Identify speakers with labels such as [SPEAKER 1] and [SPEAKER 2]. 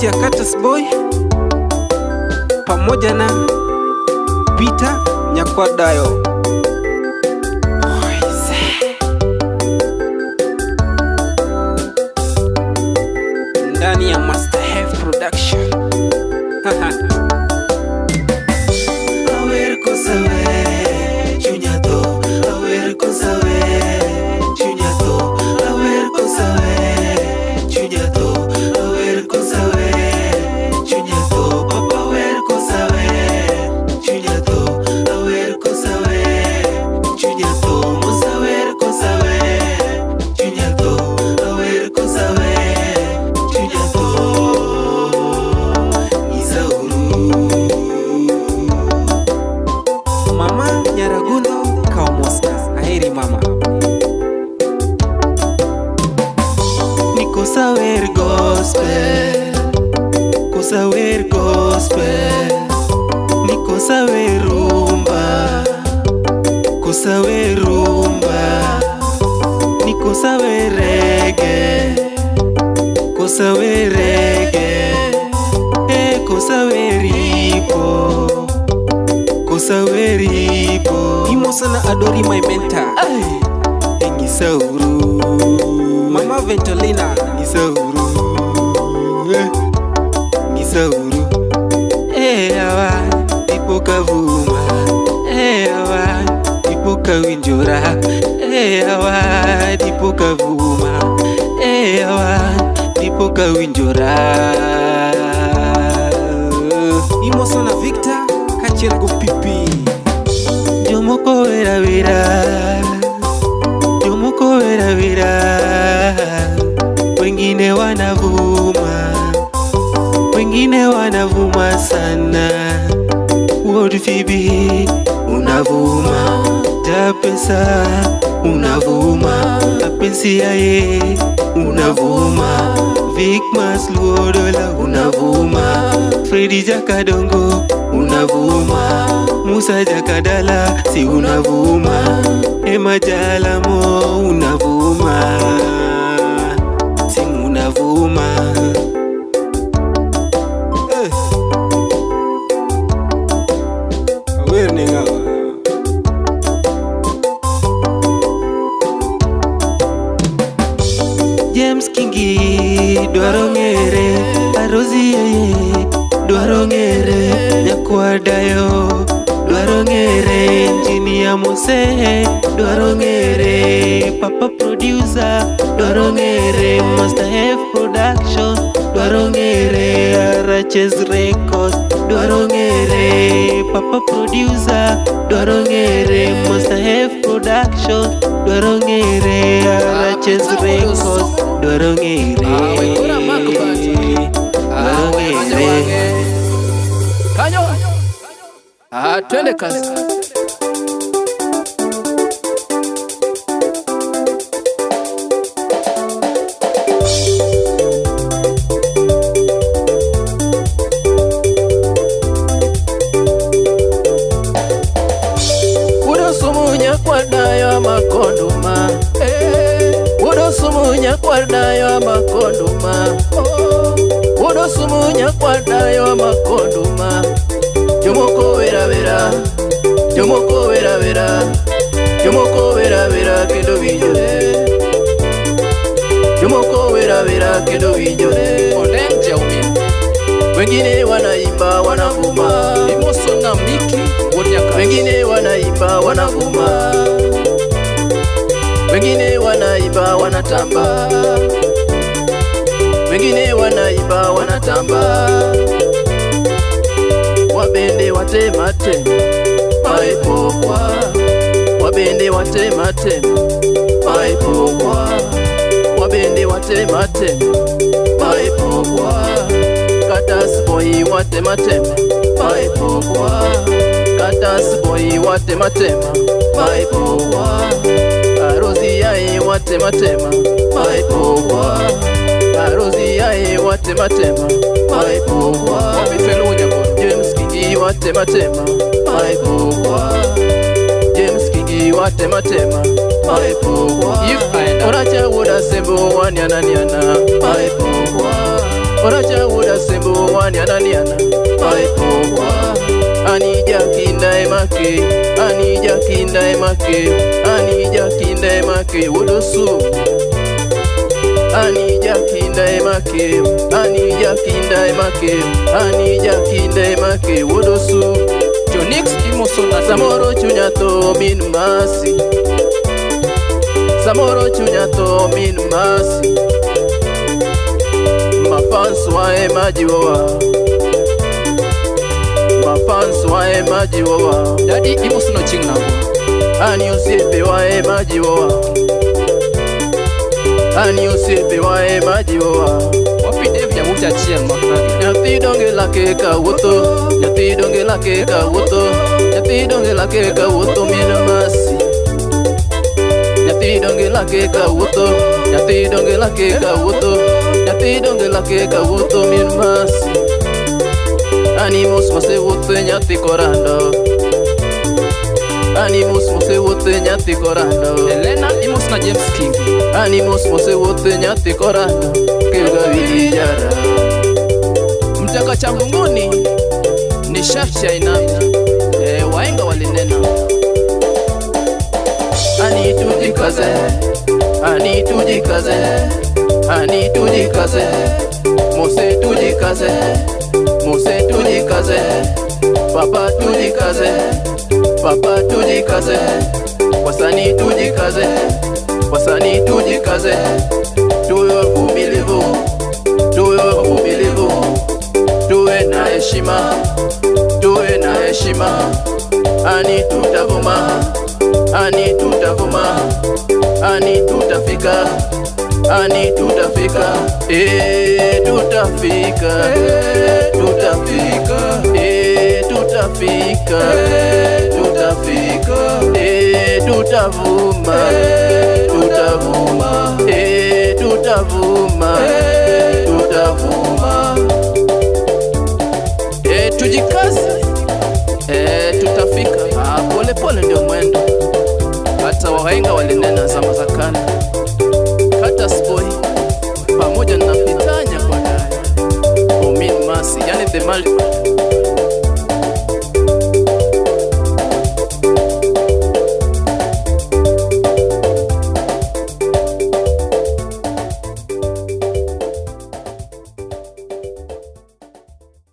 [SPEAKER 1] ya Katas Boy pamoja na Peter Nyakwadayo. Ndani ya Master Have Production.
[SPEAKER 2] Awer kosawe chunyato, awer kosawe chunyato, awer kosawe chunyato, awer kosawe chunyato, papa awer kosawe chunyato, awer kosawe chunyato, musa awer kosawe chunyato, awer kosawe chunyato, Isauru.
[SPEAKER 1] Mama Nyaragundo Kaumoska. Aheri mama.
[SPEAKER 2] Niko sawer gospel, kusawer gospel, niko sawer rumba, kusawer rumba, niko sawer reggae, kusawer reggae, kusawer hip-hop, kusawer hip-hop.
[SPEAKER 1] Imo sana adori my mentor.
[SPEAKER 2] Isauru,
[SPEAKER 1] Mama Ventolina.
[SPEAKER 2] Isauru, Isauru. Awa ipo kavuma, awa ipo kawinjora, awa ipo kavuma, awa ipo kawinjora.
[SPEAKER 1] Imo sana Victor Kachirgo Pipi.
[SPEAKER 2] Jomoko vera vera, jomoko vera vera, wengine wanavuma, wengine wanavuma sana. World Phoebe unavuma, Japesa unavuma, Apensi yaye unavuma, Vic Masluodola unavuma, Freddy Jakadongo unavuma, Musa Jakadala si unavuma, Emma Jalamo unavuma, si unavuma.
[SPEAKER 1] Awer nengawa.
[SPEAKER 2] James Kingi dwaro ng'ere, Arozi yeye dwaro ng'ere, Nyakwadayo dwaro ng'ere, Engineer Mose dwaro ng'ere, Papa Producer dwaro ng'ere, Master Have Production dwaro ng'ere, Araches Record dwaro ng'ere, Papa Producer dwaro ng'ere, Master Have Production dwaro ng'ere, Araches Record dwaro ng'ere, dwaro ng'ere.
[SPEAKER 3] Kanyo. Twende kazi. Udosumu Nyakwadayo makonduma, udosumu Nyakwadayo makonduma, udosumu Nyakwadayo makonduma. Jomoko vera vera, jomoko vera vera, jomoko vera vera kendo winjore, jomoko vera vera kendo winjore. Ondenje umi, wengine wanaimba wanavuma, imoso na miki wonyaka, wengine wanaimba wanavuma, wengine wanaimba wanatamba, wengine wanaimba wanatamba. Wabende watemate maipokwa, wabende watemate maipokwa, wabende watemate maipokwa, Katas Boy watematema maipokwa, Katas Boy watematema maipokwa, Arozi yaye watematema maipokwa, Arozi yaye watematema maipokwa, James Kingi watematema maipokwa, James Kingi watematema maipokwa, Oracha woda sembo wanyana nyana maipokwa, Oracha woda sembo wani ananiana Paipowa Anija kinda emake Anija kinda emake Anija kinda emake Wodosu Anija kinda emake Anija kinda emake Anija kinda emake Wodosu
[SPEAKER 1] Jonix Imosona
[SPEAKER 3] Samoro chunyato min masi Samoro chunyato min masi Mafans wae majiwa Mafans wae majiwa
[SPEAKER 1] Daddy Imosona chingna
[SPEAKER 3] Ani usipe wae majiwa Ani usipe wae majiwa
[SPEAKER 1] Wapi Dave ya wuta chiel maknagi
[SPEAKER 3] Nyati donge lake ka wuto Nyati donge lake ka wuto Nyati donge lake ka wuto min masi Nyati donge lake ka wuto Nyati donge lake ka wuto Nyati donge lake ka wuto min masi Animus mose wuto nyati korando Animus mose wuto nyati korando
[SPEAKER 1] Elena Imosona James King
[SPEAKER 3] Animus mose wuto nyati korando Kilga vijara
[SPEAKER 1] Mtaka cha mlunguni ni shafsha inami waenga walinena
[SPEAKER 3] Ani tujikaze Ani tujikaze Ani tujikaze Mose tujikaze Mose tujikaze Papa tujikaze Papa tujikaze Wasani tujikaze Wasani tujikaze Tuwe wavumilivu Tuwe wavumilivu Tuwe na heshima Tuwe na heshima Ani tutavuma Ani tutavuma Ani tutafika Ani tutafika tutafika tutafika tutafika tutafika tutavuma tutavuma tutavuma tutavuma
[SPEAKER 1] tujikaze tutafika pole pole ndio mwendo hata wahenga walinena zama za kale